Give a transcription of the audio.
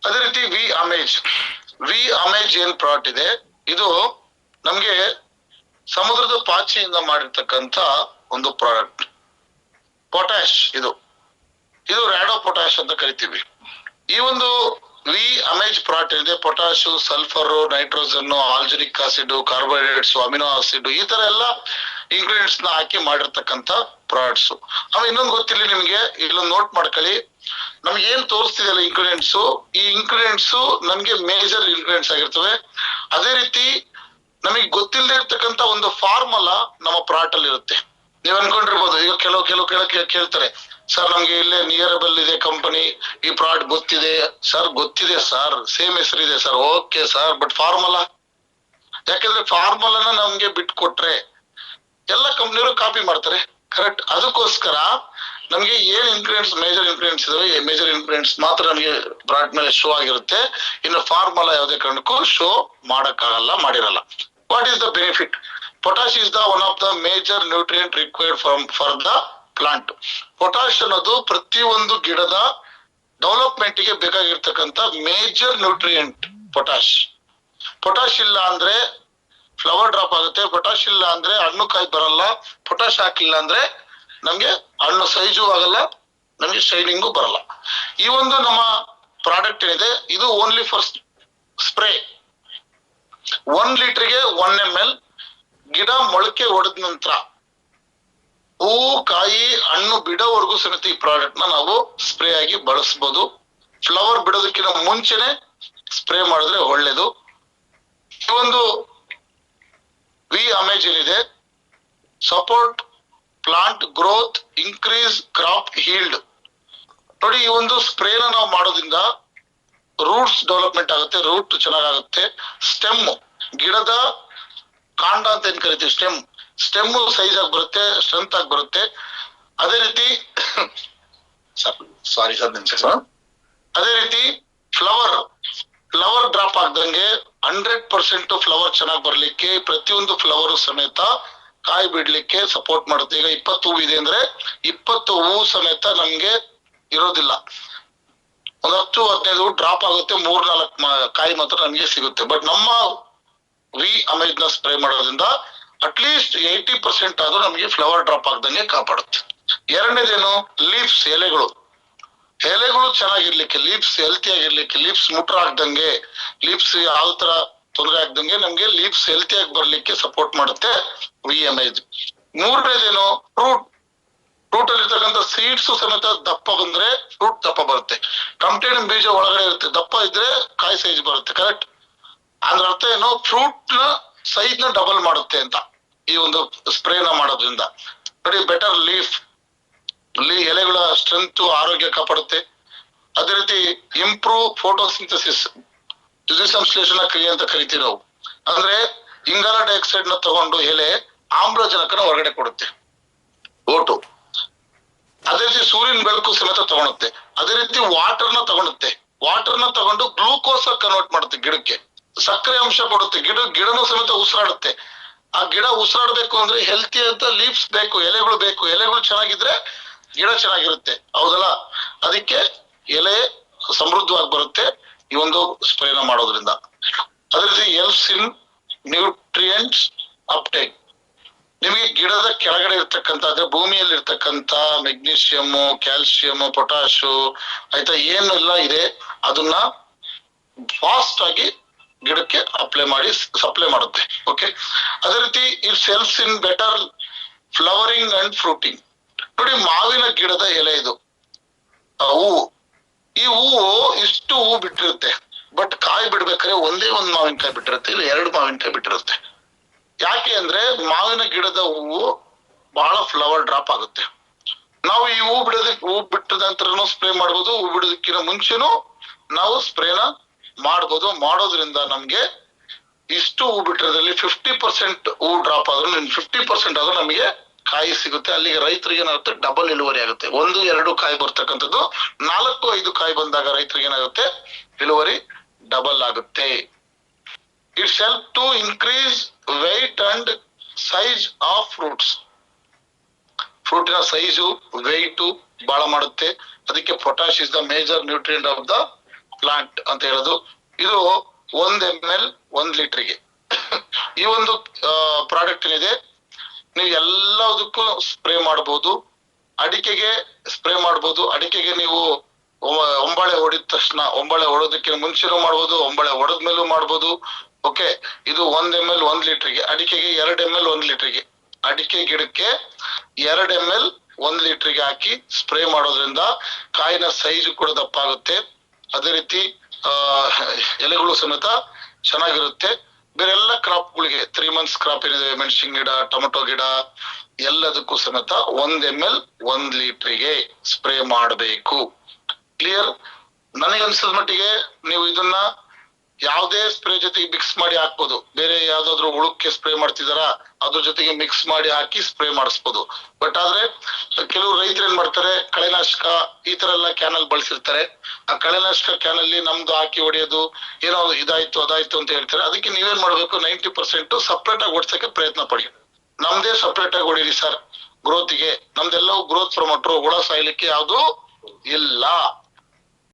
ಅದೇ ರೀತಿ V Amaze ಏನ್ ಪ್ರಾಡಕ್ಟ್ ಇದೆ, ಇದು ನಮ್ಗೆ ಸಮುದ್ರದ ಪಾಚಿಯಿಂದ ಮಾಡಿರ್ತಕ್ಕಂತ ಒಂದು ಪ್ರಾಡಕ್ಟ್. ಪೊಟ್ಯಾಶ್ ಇದು ರ್ಯಾಡೋ ಪೊಟ್ಯಾಶ್ ಅಂತ ಕರಿತೀವಿ. ಈ ಒಂದು ವಿ ಅಮೇಜ್ ಪ್ರಾಡಕ್ಟ್ ಇದೆ, potash, sulphur, nitrogen, alginic acid, carbohydrates, amino acid, ಈ ತರ ಎಲ್ಲ ಇಂಗ್ರೀಡಿಯೆಂಟ್ಸ್ ನ ಹಾಕಿ ಮಾಡಿರ್ತಕ್ಕಂತ ಪ್ರಾಡಕ್ಟ್ಸ್. ಆಮೇಲೆ ಇನ್ನೊಂದು ಗೊತ್ತಿಲ್ಲ ನಿಮ್ಗೆ, ಇಲ್ಲೊಂದು ನೋಟ್ ಮಾಡ್ಕೊಳ್ಳಿ. ನಮ್ಗೆ ಏನ್ ತೋರಿಸ್ತಿದೆಯಲ್ಲ ಇಂಗ್ರೀಡಿಯೆಂಟ್ಸ್, ಈ ಇಂಗ್ರೀಡಿಯೆಂಟ್ಸ್ ನಮ್ಗೆ ಮೇಜರ್ ಇಂಗ್ರೀಡಿಯೆಂಟ್ಸ್ ಆಗಿರ್ತವೆ. ಅದೇ ರೀತಿ ನಮಗೆ ಗೊತ್ತಿಲ್ಲದೆ ಇರ್ತಕ್ಕಂತ ಒಂದು ಫಾರ್ಮುಲಾ ನಮ್ಮ ಪ್ರಾಡಕ್ಟ್ ಅಲ್ಲಿ ಇರುತ್ತೆ. ನೀವ್ ಅನ್ಕೊಂಡಿರ್ಬೋದು, ಈಗ ಕೆಲವು ಕೇಳ್ತಾರೆ, ಸರ್ ನಮ್ಗೆ ಇಲ್ಲೇ ನಿಯರಬಲ್ ಇದೆ ಕಂಪನಿ, ಈ ಪ್ರಾಡಕ್ಟ್ ಗೊತ್ತಿದೆ ಸರ್. ಗೊತ್ತಿದೆ ಸರ್, ಸೇಮ್ ಹೆಸರಿದೆ sir, okay sir, but formula, ಯಾಕಂದ್ರೆ ಫಾರ್ಮುಲಾನ ನಮ್ಗೆ ಬಿಟ್ಟು ಕೊಟ್ರೆ ಎಲ್ಲ ಕಂಪ್ನಿಯವರು ಕಾಪಿ ಮಾಡ್ತಾರೆ, ಕರೆಕ್ಟ್. ಅದಕ್ಕೋಸ್ಕರ ನಮ್ಗೆ ಏನ್ ಇಂಗ್ರೀಡಿಯೆಂಟ್ಸ್ ಮೇಜರ್ ಇಂಗ್ರೀಡಿಯೆಂಟ್ಸ್ ಇದಾವೆ, ಮೇಜರ್ ಇಂಗ್ರೀಡಿಯೆಂಟ್ಸ್ ಮಾತ್ರ ನಮಗೆ ಪ್ರಾಡಕ್ಟ್ ಮೇಲೆ ಶೋ ಆಗಿರುತ್ತೆ. ಇನ್ನು ಫಾರ್ಮುಲಾ ಯಾವುದೇ ಕಾರಣಕ್ಕೂ ಶೋ ಮಾಡಕ್ಕಾಗಲ್ಲ, ಮಾಡಿರಲ್ಲ. What is the benefit? Potash is the one of the major nutrient required for the plant. Potash ಅನ್ನೋದು ಪ್ರತಿಯೊಂದು ಗಿಡದ ಡೆವಲಪ್ಮೆಂಟ್ ಗೆ ಬೇಕಾಗಿರ್ತಕ್ಕಂತ ಮೇಜರ್ ನ್ಯೂಟ್ರಿಯೆಂಟ್ ಪೊಟ್ಯಾಶ್. ಪೊಟ್ಯಾಶ್ ಇಲ್ಲ ಅಂದ್ರೆ ಫ್ಲವರ್ ಡ್ರಾಪ್ ಆಗುತ್ತೆ, ಪೊಟ್ಯಾಶ್ ಇಲ್ಲ ಅಂದ್ರೆ ಹಣ್ಣು ಕಾಯಿ ಬರಲ್ಲ, ಪೊಟ್ಯಾಶ್ ಹಾಕಿಲ್ಲ ಅಂದ್ರೆ ನಮ್ಗೆ ಹಣ್ಣು ಸೈಜು ಆಗಲ್ಲ, ನಮ್ಗೆ ಶೈನಿಂಗು ಬರಲ್ಲ. ಈ ಒಂದು ನಮ್ಮ ಪ್ರಾಡಕ್ಟ್ ಏನಿದೆ, ಇದು ಓನ್ಲಿ ಫಾರ್ ಸ್ಪ್ರೇ. 1 ಲೀಟರ್ಗೆ 1 ml. ಗಿಡ ಮೊಳಕೆ ಹೊಡೆದ ನಂತರ ಹೂವು, ಕಾಯಿ, ಹಣ್ಣು ಬಿಡೋವರೆಗೂ ಸಮೇತ ಈ ಪ್ರಾಡಕ್ಟ್ ನ ನಾವು ಸ್ಪ್ರೇ ಆಗಿ ಬಳಸಬಹುದು. ಫ್ಲವರ್ ಬಿಡೋದಕ್ಕಿಂತ ಮುಂಚೆನೆ ಸ್ಪ್ರೇ ಮಾಡಿದ್ರೆ ಒಳ್ಳೇದು. ಈ ಒಂದು ವಿ ಅಮೇಜ್ ಏನಿದೆ, support plant growth, increase crop healed. ನೋಡಿ, ಈ ಒಂದು ಸ್ಪ್ರೇನ ನಾವು ಮಾಡೋದ್ರಿಂದ ರೂಟ್ಸ್ ಡೆವಲಪ್ಮೆಂಟ್ ಆಗುತ್ತೆ, ರೂಟ್ ಚೆನ್ನಾಗುತ್ತೆ. ಸ್ಟೆಮ್, ಗಿಡದ ಕಾಂಡ ಅಂತ ಏನ್ ಕರಿತೀವಿ, ಸ್ಟೆಮ್ ಸೈಜ್ ಆಗಿ ಬರುತ್ತೆ, ಸ್ಟ್ರೆಂತ್ ಆಗಿ ಬರುತ್ತೆ. ಅದೇ ರೀತಿ ಅದೇ ರೀತಿ ಫ್ಲವರ್ ಡ್ರಾಪ್ ಆಗ್ದಂಗೆ 100% ಫ್ಲವರ್ ಚೆನ್ನಾಗಿ ಬರ್ಲಿಕ್ಕೆ, ಪ್ರತಿಯೊಂದು ಫ್ಲವರ್ ಸಮೇತ ಕಾಯಿ ಬಿಡ್ಲಿಕ್ಕೆ ಸಪೋರ್ಟ್ ಮಾಡುತ್ತೆ. ಈಗ 20 ಹೂವು ಇದೆ ಅಂದ್ರೆ 20 ಹೂವು ಸಮೇತ ನಮ್ಗೆ ಇರೋದಿಲ್ಲ, ಒಂದು 10-15 ಹೂವು ಡ್ರಾಪ್ ಆಗುತ್ತೆ, 3-4 ಕಾಯಿ ಮಾತ್ರ ನಮ್ಗೆ ಸಿಗುತ್ತೆ. ಬಟ್ ನಮ್ಮ ವಿ ಅಮೇಜ್ ನ ಸ್ಪ್ರೇ ಮಾಡೋದ್ರಿಂದ ಅಟ್ಲೀಸ್ಟ್ 80% ಆದ್ರೂ ನಮ್ಗೆ ಫ್ಲವರ್ ಡ್ರಾಪ್ ಆಗ್ದಂಗೆ ಕಾಪಾಡುತ್ತೆ. ಎರಡನೇದೇನು, ಲೀವ್ಸ್, ಎಲೆಗಳು ಚೆನ್ನಾಗಿರ್ಲಿಕ್ಕೆ, ಲೀವ್ಸ್ ಹೆಲ್ತಿ ಆಗಿರ್ಲಿಕ್ಕೆ, ಲೀವ್ಸ್ ಮುಟ್ರ ಆಗ್ದಂಗೆ, ಲೀವ್ಸ್ ಯಾವ ತರ ತೊಂದರೆ ಆಗ್ದಂಗೆ ನಮ್ಗೆ ಲೀವ್ಸ್ ಹೆಲ್ತಿ ಆಗಿ ಬರ್ಲಿಕ್ಕೆ ಸಪೋರ್ಟ್ ಮಾಡುತ್ತೆ ವಿ ಅಮೇಜ್. ಮೂರನೇದೇನು, ಫ್ರೂಟ್ ಅಲ್ಲಿ ಇರ್ತಕ್ಕಂಥ ಸೀಡ್ಸ್ ಸಮೇತ ದಪ್ಪ ಬಂದ್ರೆ ಫ್ರೂಟ್ ದಪ್ಪ ಬರುತ್ತೆ. ಟಮಟೆ ಬೀಜ ಒಳಗಡೆ ಇರುತ್ತೆ, ದಪ್ಪ ಇದ್ರೆ ಕಾಯಿ ಸೈಜ್ ಬರುತ್ತೆ, ಕರೆಕ್ಟ್. ಅದ್ರ ಅರ್ಥ ಏನು, ಫ್ರೂಟ್ ನ ಸೈಜ್ ನ ಡಬಲ್ ಮಾಡುತ್ತೆ ಅಂತ ಈ ಒಂದು ಸ್ಪ್ರೇನ ಮಾಡೋದ್ರಿಂದ. ನೋಡಿ, ಬೆಟರ್ ಲೀಫ್, ಎಲೆಗಳ ಸ್ಟ್ರೆಂತ್, ಆರೋಗ್ಯ ಕಾಪಾಡುತ್ತೆ. ಅದೇ ರೀತಿ ಇಂಪ್ರೂವ್ ಫೋಟೋಸಿಂಥಸಿಸ್, ದ್ಯುತಿಸಂಶ್ಲೇಷಣಾ ಕ್ರಿಯೆ ಅಂತ ಕರಿತೀವಿ ನಾವು. ಅಂದ್ರೆ ಇಂಗಾಲ ಡೈಆಕ್ಸೈಡ್ ನ ತಗೊಂಡು ಎಲೆ ಆಮ್ಲಜನಕನ ಹೊರಗಡೆ ಕೊಡುತ್ತೆ, ಓಟು. ಅದೇ ರೀತಿ ಸೂರ್ಯನ ಬೆಳಕು ಸಮೇತ ತಗೊಳುತ್ತೆ. ಅದೇ ರೀತಿ ವಾಟರ್ನ ತಗೊಂಡು ಗ್ಲೂಕೋಸ್ ಕನ್ವರ್ಟ್ ಮಾಡುತ್ತೆ, ಗಿಡಕ್ಕೆ ಸಕ್ಕರೆ ಅಂಶ ಕೊಡುತ್ತೆ, ಗಿಡನೂ ಸಮೇತ ಉಸಿರಾಡುತ್ತೆ. ಆ ಗಿಡ ಉಸಿರಾಡ್ಬೇಕು ಅಂದ್ರೆ ಹೆಲ್ತಿ ಅಂತ ಲೀವ್ಸ್ ಬೇಕು, ಎಲೆಗಳು ಚೆನ್ನಾಗಿದ್ರೆ ಗಿಡ ಚೆನ್ನಾಗಿರುತ್ತೆ, ಹೌದಲ್ಲ. ಅದಕ್ಕೆ ಎಲೆ ಸಮೃದ್ಧವಾಗಿ ಬರುತ್ತೆ ಈ ಒಂದು ಸ್ಪ್ರೇನ ಮಾಡೋದ್ರಿಂದ. ಅದೇ ರೀತಿ ಎಲ್ಪ್ಸ್ ಇನ್ ನ್ಯೂಟ್ರಿಯೆಂಟ್ಸ್ ಅಪ್ಟೇಕ್. ನಿಮಗೆ ಗಿಡದ ಕೆಳಗಡೆ ಇರ್ತಕ್ಕಂಥ, ಅಂದ್ರೆ ಭೂಮಿಯಲ್ಲಿ ಇರ್ತಕ್ಕಂಥ ಮೆಗ್ನೀಷಿಯಮ್, ಕ್ಯಾಲ್ಸಿಯಂ, ಪೊಟ್ಯಾಶು ಆಯ್ತಾ, ಏನೆಲ್ಲ ಇದೆ ಅದನ್ನ ಫಾಸ್ಟ್ ಆಗಿ ಗಿಡಕ್ಕೆ ಸಪ್ಲೈ ಮಾಡುತ್ತೆ. ಓಕೆ. ಅದೇ ರೀತಿ it's helps in better flowering and fruiting. ನೋಡಿ, ಮಾವಿನ ಗಿಡದ ಎಲೆ ಇದು, ಹೂವು. ಈ ಹೂವು ಇಷ್ಟು ಹೂವು ಬಿಟ್ಟಿರುತ್ತೆ, ಬಟ್ ಕಾಯಿ ಬಿಡ್ಬೇಕಾದ್ರೆ ಒಂದೇ ಒಂದು ಮಾವಿನಕಾಯಿ ಬಿಟ್ಟಿರುತ್ತೆ, ಇಲ್ಲ 2 ಮಾವಿನಕಾಯಿ ಬಿಟ್ಟಿರುತ್ತೆ. ಯಾಕೆ ಅಂದ್ರೆ ಮಾವಿನ ಗಿಡದ ಹೂವು ಬಹಳ ಫ್ಲವರ್ ಡ್ರಾಪ್ ಆಗುತ್ತೆ. ನಾವು ಈ ಹೂ ಬಿಟ್ಟ ನಂತರ ಸ್ಪ್ರೇ ಮಾಡ್ಬೋದು, ಹೂ ಬಿಡೋದಕ್ಕಿಂತ ಮುಂಚೆನೂ ನಾವು ಸ್ಪ್ರೇನ ಮಾಡೋದ್ರಿಂದ ನಮ್ಗೆ ಇಷ್ಟು ಹೂ ಬಿಟ್ಟಿರೋದ್ರಲ್ಲಿ 50% ಹೂ ಡ್ರಾಪ್ ಆದ್ರೂ 50% ಆದ್ರೂ ನಮಗೆ ಕಾಯಿ ಸಿಗುತ್ತೆ. ಅಲ್ಲಿಗೆ ರೈತರಿಗೆ ಏನಾಗುತ್ತೆ, ಡಬಲ್ ಇಳುವರಿ ಆಗುತ್ತೆ. 1-2 ಕಾಯಿ ಬರ್ತಕ್ಕಂಥದ್ದು 4-5 ಕಾಯಿ ಬಂದಾಗ ರೈತರಿಗೆ ಏನಾಗುತ್ತೆ, ಇಳುವರಿ ಡಬಲ್ ಆಗುತ್ತೆ. It's help to increase weight and size of fruits. ಫ್ರೂಟಿನ ಸೈಜು, ವೆಯ್ಟು ಬಹಳ ಮಾಡುತ್ತೆ. ಅದಕ್ಕೆ potash is the major nutrient of the plant ಅಂತ ಹೇಳೋದು. ಇದು 1 ml 1 ಲೀಟರ್ಗೆ. ಈ ಒಂದು ಪ್ರಾಡಕ್ಟ್ ಏನಿದೆ ನೀವು ಎಲ್ಲದಕ್ಕೂ ಸ್ಪ್ರೇ ಮಾಡಬಹುದು. ಅಡಿಕೆಗೆ ಸ್ಪ್ರೇ ಮಾಡಬಹುದು. ಅಡಿಕೆಗೆ ನೀವು ಒಂಬಾಳೆ ಹೊಡಿದ ತಕ್ಷಣ, ಒಂಬಾಳೆ ಹೊಡೋದಕ್ಕೆ ಮುಂಚೆನೂ ಮಾಡ್ಬೋದು, ಒಂಬಾಳೆ ಹೊಡೆದ ಮೇಲೂ ಮಾಡ್ಬೋದು. ಓಕೆ, ಇದು 1 ml 1 ಲೀಟರ್ಗೆ. ಅಡಿಕೆಗೆ 2 ml 1 ಲೀಟರ್ಗೆ. ಅಡಿಕೆ ಗಿಡಕ್ಕೆ 2 ml 1 ಲೀಟರ್ಗೆ ಹಾಕಿ ಸ್ಪ್ರೇ ಮಾಡೋದ್ರಿಂದ ಕಾಯಿನ ಸೈಜ್ ಕೂಡ ದಪ್ಪ ಆಗುತ್ತೆ. ಅದೇ ರೀತಿ ಎಲೆಗಳು ಸಮೇತ ಚೆನ್ನಾಗಿರುತ್ತೆ. ಬೇರೆ ಎಲ್ಲ ಕ್ರಾಪ್ಗಳಿಗೆ 3 months ಕ್ರಾಪ್ ಏನಿದೆ, ಮೆಣಸಿನ ಗಿಡ, ಟೊಮೆಟೊ ಗಿಡ, ಎಲ್ಲದಕ್ಕೂ ಸಮೇತ 1 ml 1 ಲೀಟರ್ಗೆ ಸ್ಪ್ರೇ ಮಾಡಬೇಕು. ಕ್ಲಿಯರ್? ನನಗೆ ಅನ್ಸಿದ ಮಟ್ಟಿಗೆ ನೀವು ಇದನ್ನ ಯಾವುದೇ ಸ್ಪ್ರೇ ಜೊತೆಗೆ ಮಿಕ್ಸ್ ಮಾಡಿ ಹಾಕ್ಬೋದು. ಬೇರೆ ಯಾವ್ದಾದ್ರು ಹುಳುಕ್ಕೆ ಸ್ಪ್ರೇ ಮಾಡ್ತಿದಾರ ಅದ್ರ ಜೊತೆಗೆ ಮಿಕ್ಸ್ ಮಾಡಿ ಹಾಕಿ ಸ್ಪ್ರೇ ಮಾಡಿಸ್ಬೋದು. ಬಟ್ ಆದ್ರೆ ಕೆಲವು ರೈತರು ಏನ್ ಮಾಡ್ತಾರೆ, ಕಳೆನಾಶಕ ಈ ತರ ಎಲ್ಲ ಕ್ಯಾನಲ್ ಬಳಸಿರ್ತಾರೆ. ಆ ಕಳೆನಾಶಕ ಕ್ಯಾನಲ್ಲಿ ನಮ್ದು ಹಾಕಿ ಹೊಡೆಯೋದು, ಏನೋ ಇದಾಯ್ತು ಅದಾಯ್ತು ಅಂತ ಹೇಳ್ತಾರೆ. ಅದಕ್ಕೆ ನೀವೇನ್ ಮಾಡ್ಬೇಕು, 90% ಸಪ್ರೇಟ್ ಆಗಿ ಓಡಿಸಕ್ಕೆ ಪ್ರಯತ್ನ ಪಡಿ. ನಮ್ದೇ ಸಪ್ರೇಟ್ ಆಗಿ ಹೊಡೀರಿ ಸರ್ ಗ್ರೋತ್ಗೆ. ನಮ್ದೆಲ್ಲವೂ ಗ್ರೋತ್ ಪ್ರಮೋಟ್ರು, ಹುಳ ಸಾಯ್ಲಿಕ್ಕೆ ಯಾವ್ದು ಇಲ್ಲ.